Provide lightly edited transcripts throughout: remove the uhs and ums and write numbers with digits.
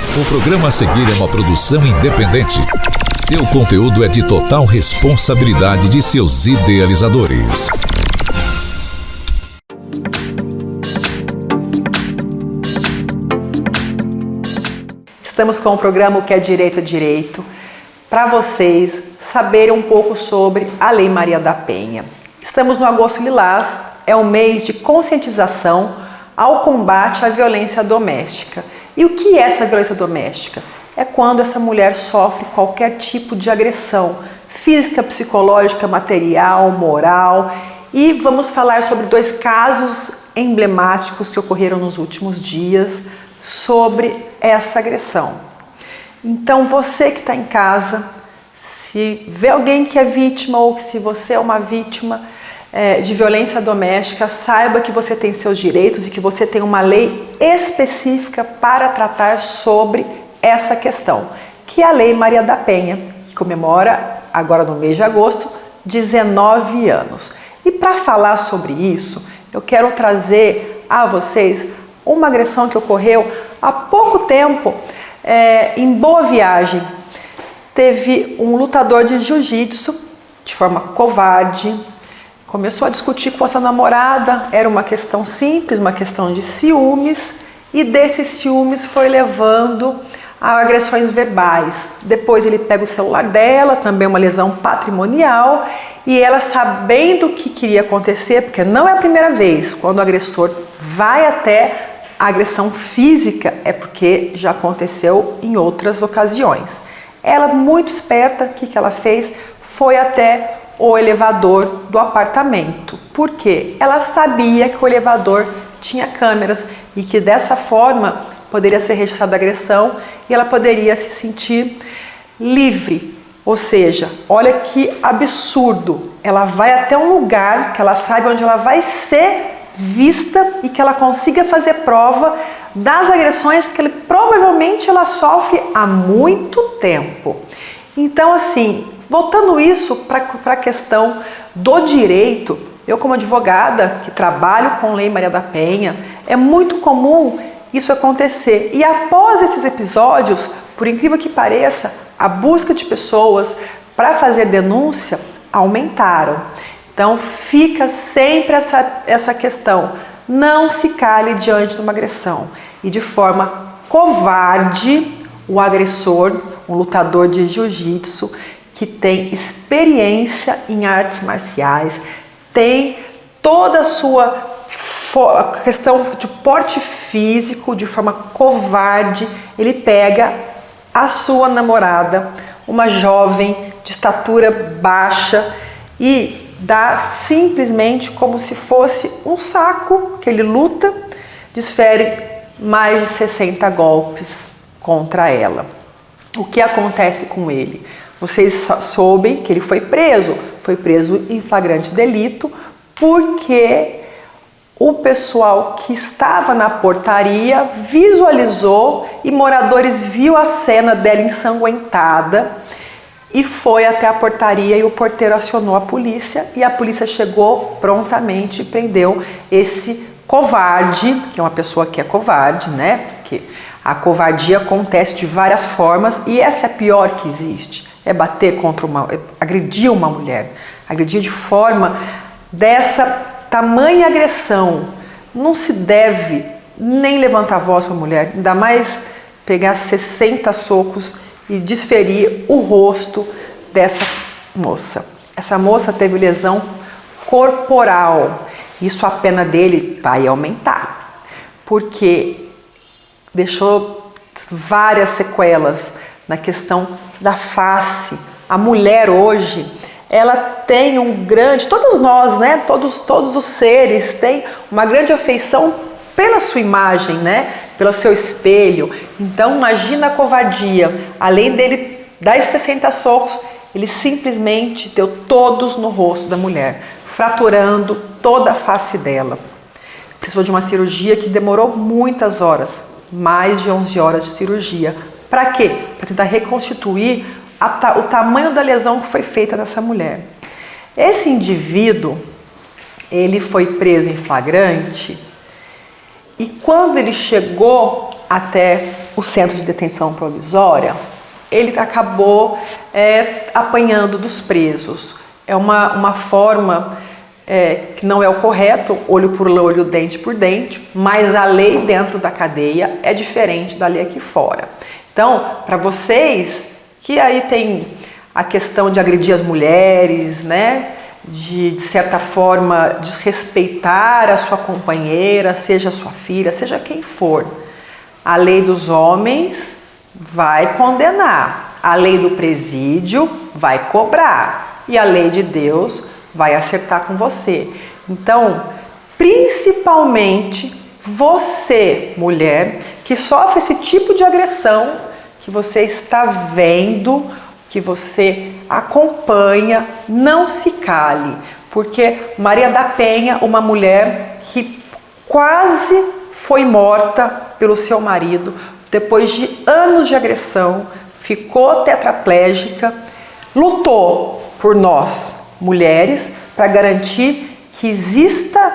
O programa a seguir é uma produção independente. Seu conteúdo é de total responsabilidade de seus idealizadores. Estamos com o programa O que é Direito é Direito, para vocês saberem um pouco sobre a Lei Maria da Penha. Estamos no Agosto Lilás, é um mês de conscientização ao combate à violência doméstica. E o que é essa violência doméstica? É quando essa mulher sofre qualquer tipo de agressão física, psicológica, material, moral. E vamos falar sobre 2 casos emblemáticos que ocorreram nos últimos dias sobre essa agressão. Então você que está em casa, se vê alguém que é vítima ou se você é uma vítima de violência doméstica, saiba que você tem seus direitos e que você tem uma lei específica para tratar sobre essa questão, que é a Lei Maria da Penha, que comemora agora no mês de agosto 19 anos. E para falar sobre isso, eu quero trazer a vocês uma agressão que ocorreu há pouco tempo em Boa Viagem. Teve um lutador de jiu-jitsu, de forma covarde, começou a discutir com essa namorada, era uma questão simples, uma questão de ciúmes, e desses ciúmes foi levando a agressões verbais. Depois ele pega o celular dela, também uma lesão patrimonial, e ela, sabendo o que queria acontecer, porque não é a primeira vez, quando o agressor vai até a agressão física, é porque já aconteceu em outras ocasiões. Ela, muito esperta, o que ela fez? Foi até o elevador do apartamento. Por quê? Ela sabia que o elevador tinha câmeras e que dessa forma poderia ser registrada a agressão e ela poderia se sentir livre. Ou seja, olha que absurdo. Ela vai até um lugar que ela sabe onde ela vai ser vista e que ela consiga fazer prova das agressões que provavelmente ela sofre há muito tempo. Então, assim, voltando isso para a questão do direito, eu como advogada que trabalho com Lei Maria da Penha, é muito comum isso acontecer. E após esses episódios, por incrível que pareça, a busca de pessoas para fazer denúncia aumentaram. Então fica sempre essa questão, não se cale diante de uma agressão. E de forma covarde, o agressor, um lutador de jiu-jitsu, que tem experiência em artes marciais, tem toda a sua questão de porte físico, de forma covarde, ele pega a sua namorada, uma jovem de estatura baixa, e dá simplesmente como se fosse um saco que ele luta, desfere mais de 60 golpes contra ela. O que acontece com ele? Vocês soubem que ele foi preso em flagrante delito, porque o pessoal que estava na portaria visualizou e moradores viu a cena dela ensanguentada e foi até a portaria e o porteiro acionou a polícia e a polícia chegou prontamente e prendeu esse covarde, que é uma pessoa que é covarde, né? Porque a covardia acontece de várias formas e essa é a pior que existe. É bater contra agredir uma mulher, agredir de forma dessa tamanha agressão. Não se deve nem levantar a voz para a mulher, ainda mais pegar 60 socos e desferir o rosto dessa moça. Essa moça teve lesão corporal, isso a pena dele vai aumentar, porque deixou várias sequelas na questão da face. A mulher hoje, ela tem um grande, todos nós, né, todos os seres têm uma grande afeição pela sua imagem, né, pelo seu espelho. Então imagina a covardia, além dele dar 60 socos, ele simplesmente deu todos no rosto da mulher, fraturando toda a face dela. Precisou de uma cirurgia que demorou muitas horas, mais de 11 horas de cirurgia. Para quê? Para tentar reconstituir o tamanho da lesão que foi feita nessa mulher. Esse indivíduo, ele foi preso em flagrante e quando ele chegou até o centro de detenção provisória, ele acabou apanhando dos presos. É uma forma que não é o correto, olho por olho, dente por dente, mas a lei dentro da cadeia é diferente da lei aqui fora. Então, para vocês que aí tem a questão de agredir as mulheres, né, de certa forma desrespeitar a sua companheira, seja a sua filha, seja quem for, a lei dos homens vai condenar, a lei do presídio vai cobrar e a lei de Deus vai acertar com você. Então, principalmente você, mulher, que sofre esse tipo de agressão, que você está vendo, que você acompanha, não se cale, porque Maria da Penha, uma mulher que quase foi morta pelo seu marido, depois de anos de agressão, ficou tetraplégica, lutou por nós, mulheres, para garantir que exista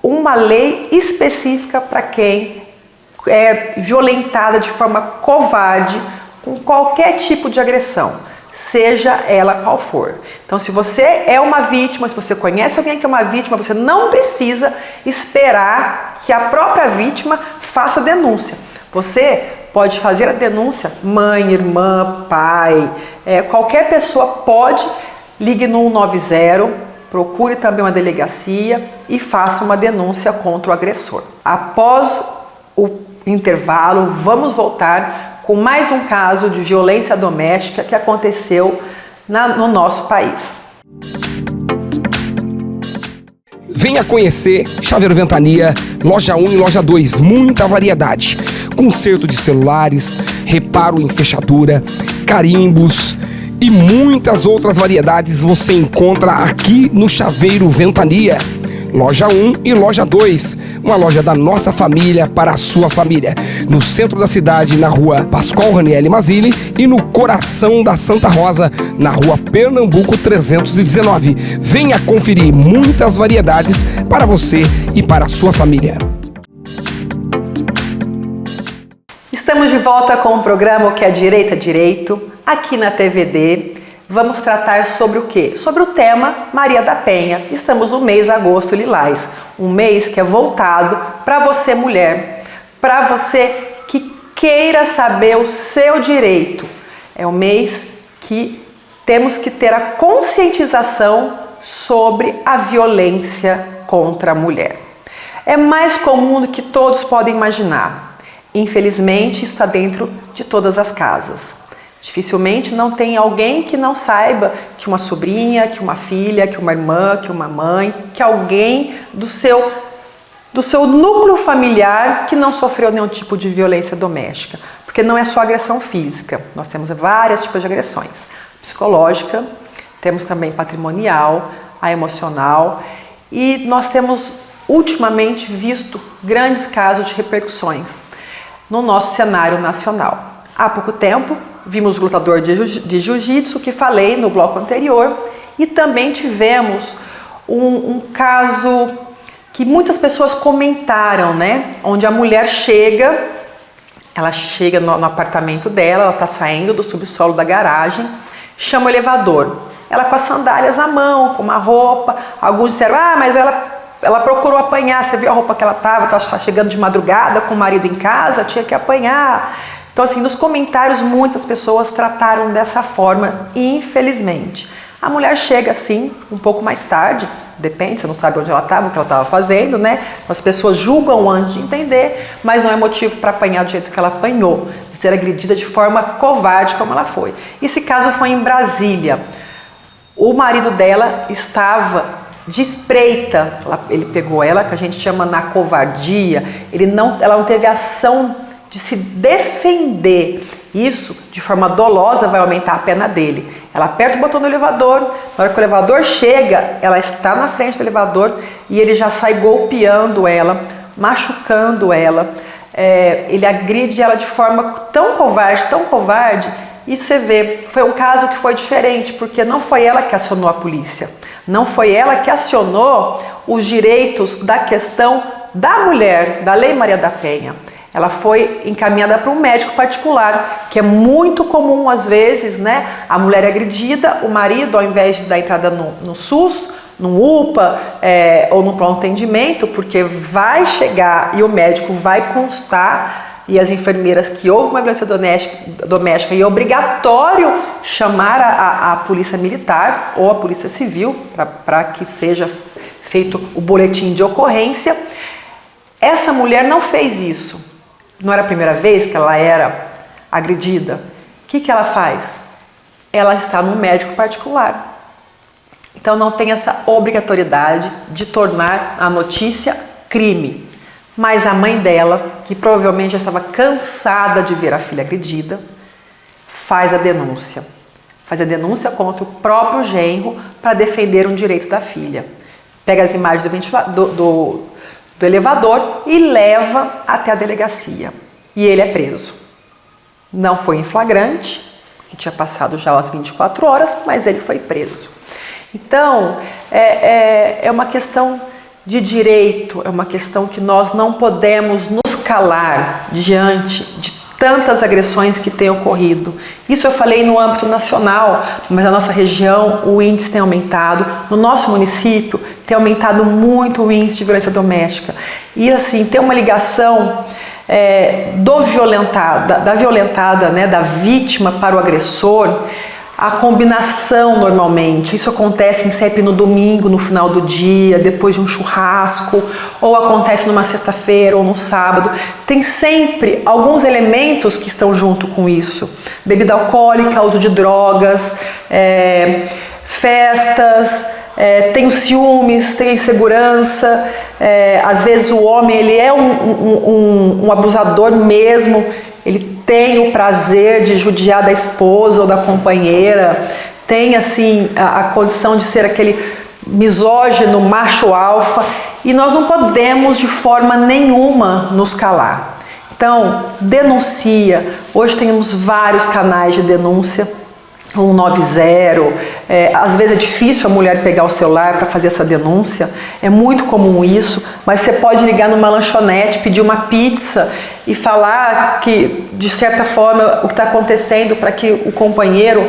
uma lei específica para quem é violentada de forma covarde com qualquer tipo de agressão, seja ela qual for. Então, se você é uma vítima, se você conhece alguém que é uma vítima, você não precisa esperar que a própria vítima faça a denúncia. Você pode fazer a denúncia, mãe, irmã, pai, qualquer pessoa pode, ligue no 190, procure também uma delegacia e faça uma denúncia contra o agressor. Após o intervalo, vamos voltar com mais um caso de violência doméstica que aconteceu no nosso país. Venha conhecer Chaveiro Ventania, loja 1 e loja 2, muita variedade. Conserto de celulares, reparo em fechadura, carimbos e muitas outras variedades você encontra aqui no Chaveiro Ventania. Loja 1 e loja 2, uma loja da nossa família para a sua família. No centro da cidade, na rua Pascoal Ranieri Mazzilli e no coração da Santa Rosa, na rua Pernambuco 319. Venha conferir muitas variedades para você e para a sua família. Estamos de volta com o programa O que é Direito é Direito, aqui na TVD. Vamos tratar sobre o quê? Sobre o tema Maria da Penha. Estamos no mês Agosto Lilás, um mês que é voltado para você, mulher, para você que queira saber o seu direito. É um mês que temos que ter a conscientização sobre a violência contra a mulher. É mais comum do que todos podem imaginar. Infelizmente, está dentro de todas as casas. Dificilmente não tem alguém que não saiba que uma sobrinha, que uma filha, que uma irmã, que uma mãe, que alguém do seu núcleo familiar que não sofreu nenhum tipo de violência doméstica. Porque não é só agressão física, nós temos vários tipos de agressões. Psicológica, temos também patrimonial, a emocional e nós temos ultimamente visto grandes casos de repercussões no nosso cenário nacional. Há pouco tempo, vimos o lutador de jiu-jitsu que falei no bloco anterior e também tivemos um caso que muitas pessoas comentaram, né? Onde a mulher chega no apartamento dela, ela está saindo do subsolo da garagem, chama o elevador. Ela com as sandálias à mão, com uma roupa, alguns disseram, mas ela procurou apanhar, você viu a roupa que ela estava chegando de madrugada com o marido em casa, tinha que apanhar. Então, assim, nos comentários, muitas pessoas trataram dessa forma, infelizmente. A mulher chega, assim, um pouco mais tarde, depende, você não sabe onde ela estava, o que ela estava fazendo, né? As pessoas julgam antes de entender, mas não é motivo para apanhar do jeito que ela apanhou, de ser agredida de forma covarde como ela foi. Esse caso foi em Brasília. O marido dela estava de espreita, ele pegou ela, que a gente chama na covardia, ela não teve ação de se defender. Isso, de forma dolosa, vai aumentar a pena dele. Ela aperta o botão do elevador, na hora que o elevador chega, ela está na frente do elevador e ele já sai golpeando ela, machucando ela. Ele agride ela de forma tão covarde, e você vê, foi um caso que foi diferente, porque não foi ela que acionou a polícia, não foi ela que acionou os direitos da questão da mulher, da Lei Maria da Penha. Ela foi encaminhada para um médico particular, que é muito comum às vezes, né? A mulher é agredida, o marido, ao invés de dar entrada no SUS, no UPA ou no pronto atendimento, porque vai chegar e o médico vai constar, e as enfermeiras, que houve uma violência doméstica e é obrigatório chamar a polícia militar ou a polícia civil para que seja feito o boletim de ocorrência. Essa mulher não fez isso. Não era a primeira vez que ela era agredida. O que ela faz? Ela está num médico particular. Então não tem essa obrigatoriedade de tornar a notícia crime. Mas a mãe dela, que provavelmente já estava cansada de ver a filha agredida, faz a denúncia. Faz a denúncia contra o próprio genro para defender um direito da filha. Pega as imagens do elevador e leva até a delegacia. E ele é preso. Não foi em flagrante, que tinha passado já as 24 horas, mas ele foi preso. Então, é uma questão de direito, é uma questão que nós não podemos nos calar diante de tantas agressões que têm ocorrido. Isso eu falei no âmbito nacional, mas na nossa região o índice tem aumentado. No nosso município tem aumentado muito o índice de violência doméstica. E assim, tem uma ligação da violentada, né, da vítima para o agressor, a combinação normalmente. Isso acontece sempre no domingo, no final do dia, depois de um churrasco, ou acontece numa sexta-feira ou no sábado. Tem sempre alguns elementos que estão junto com isso. Bebida alcoólica, uso de drogas, festas, tem os ciúmes, tem a insegurança. Às vezes o homem ele é um abusador mesmo, ele tem o prazer de judiar da esposa ou da companheira, tem assim a condição de ser aquele misógino, macho alfa, e nós não podemos de forma nenhuma nos calar. Então, denuncia. Hoje temos vários canais de denúncia, 190, às vezes é difícil a mulher pegar o celular para fazer essa denúncia, é muito comum isso, mas você pode ligar numa lanchonete, pedir uma pizza e falar que, de certa forma, o que está acontecendo para que o companheiro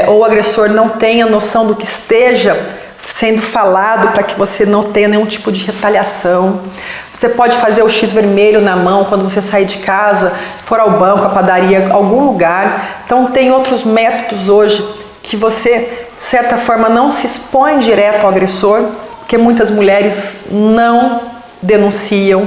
ou o agressor não tenha noção do que esteja sendo falado, para que você não tenha nenhum tipo de retaliação. Você pode fazer o X vermelho na mão quando você sair de casa, for ao banco, à padaria, algum lugar. Então tem outros métodos hoje que você, de certa forma, não se expõe direto ao agressor, porque muitas mulheres não denunciam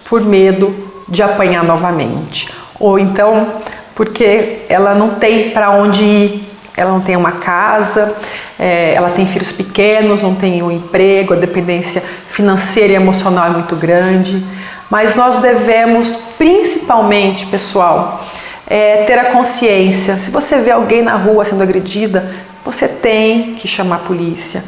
por medo de apanhar novamente. Ou então porque ela não tem para onde ir, ela não tem uma casa, ela tem filhos pequenos, não tem um emprego, a dependência financeira e emocional é muito grande. Mas nós devemos, principalmente, pessoal, ter a consciência. Se você vê alguém na rua sendo agredida, você tem que chamar a polícia.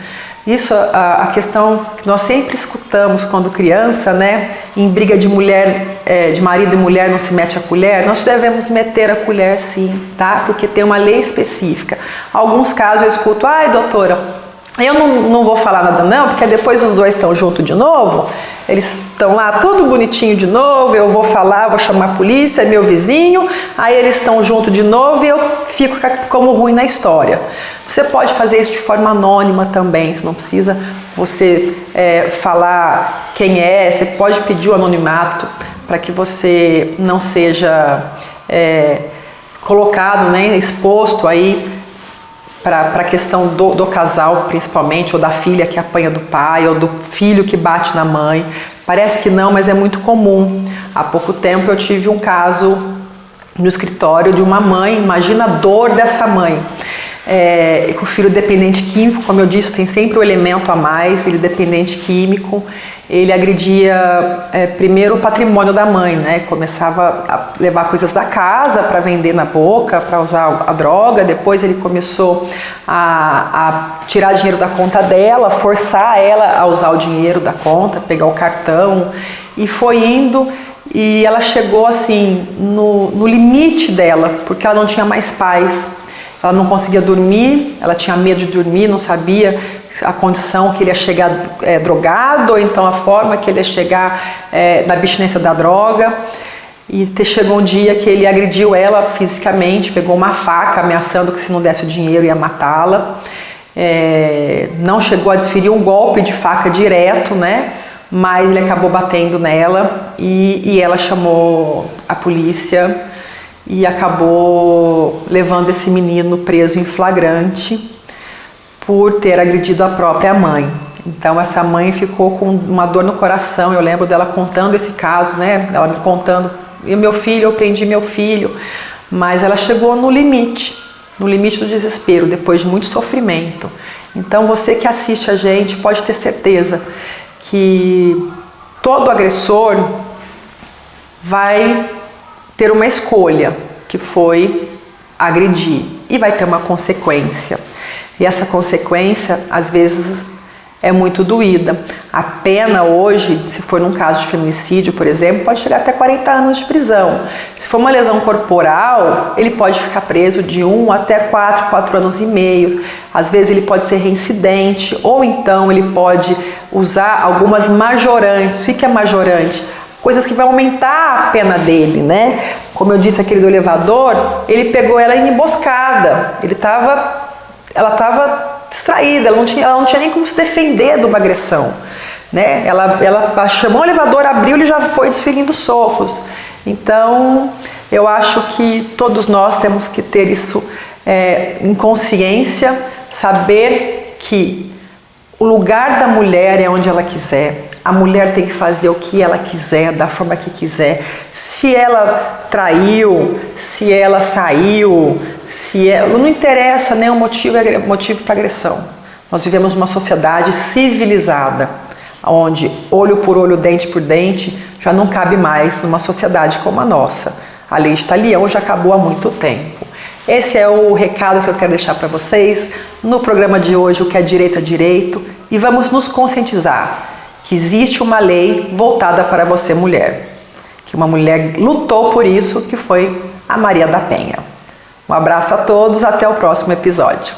Isso, a questão que nós sempre escutamos quando criança, né? Em briga de mulher, de marido e mulher não se mete a colher, nós devemos meter a colher sim, tá? Porque tem uma lei específica. Alguns casos eu escuto, ai doutora, eu não vou falar nada não, porque depois os dois estão juntos de novo, eles estão lá tudo bonitinho de novo, eu vou falar, vou chamar a polícia, é meu vizinho, aí eles estão juntos de novo e eu fico como ruim na história. Você pode fazer isso de forma anônima também, você não precisa você falar quem é, você pode pedir o anonimato para que você não seja colocado, né, exposto aí para a questão do casal, principalmente, ou da filha que apanha do pai, ou do filho que bate na mãe. Parece que não, mas é muito comum. Há pouco tempo eu tive um caso no escritório de uma mãe, imagina a dor dessa mãe. Com o filho dependente químico, como eu disse, tem sempre o elemento a mais, ele dependente químico, ele agredia primeiro o patrimônio da mãe, né? Começava a levar coisas da casa para vender na boca, para usar a droga, depois ele começou a tirar dinheiro da conta dela, forçar ela a usar o dinheiro da conta, pegar o cartão, e foi indo, e ela chegou assim no limite dela, porque ela não tinha mais paz. Ela não conseguia dormir, ela tinha medo de dormir, não sabia a condição que ele ia chegar drogado, ou então a forma que ele ia chegar na abstinência da droga. E chegou um dia que ele agrediu ela fisicamente, pegou uma faca, ameaçando que se não desse o dinheiro ia matá-la. Não chegou a desferir um golpe de faca direto, né? Mas ele acabou batendo nela e ela chamou a polícia e acabou levando esse menino preso em flagrante por ter agredido a própria mãe. Então essa mãe ficou com uma dor no coração. Eu lembro dela contando esse caso, né? Ela me contando, e meu filho, eu prendi meu filho, mas ela chegou no limite do desespero, depois de muito sofrimento. Então você que assiste a gente pode ter certeza que todo agressor vai ter uma escolha, que foi agredir, e vai ter uma consequência. E essa consequência, às vezes, é muito doída. A pena hoje, se for num caso de feminicídio, por exemplo, pode chegar até 40 anos de prisão. Se for uma lesão corporal, ele pode ficar preso de 1 até 4 anos e meio. Às vezes ele pode ser reincidente, ou então ele pode usar algumas majorantes. O que é majorante? Coisas que vão aumentar a pena dele, né? Como eu disse, aquele do elevador, ele pegou ela em emboscada. Ela estava distraída, ela não tinha nem como se defender de uma agressão, né? Ela chamou o elevador, abriu e já foi desferindo socos. Então, eu acho que todos nós temos que ter isso em consciência, saber que o lugar da mulher é onde ela quiser. A mulher tem que fazer o que ela quiser, da forma que quiser. Se ela traiu, se ela saiu, não interessa, né? O motivo é motivo para agressão. Nós vivemos uma sociedade civilizada, onde olho por olho, dente por dente, já não cabe mais numa sociedade como a nossa. A lei de Talião já acabou há muito tempo. Esse é o recado que eu quero deixar para vocês no programa de hoje, o que é direito é direito, e vamos nos conscientizar que existe uma lei voltada para você, mulher, que uma mulher lutou por isso, que foi a Maria da Penha. Um abraço a todos, até o próximo episódio.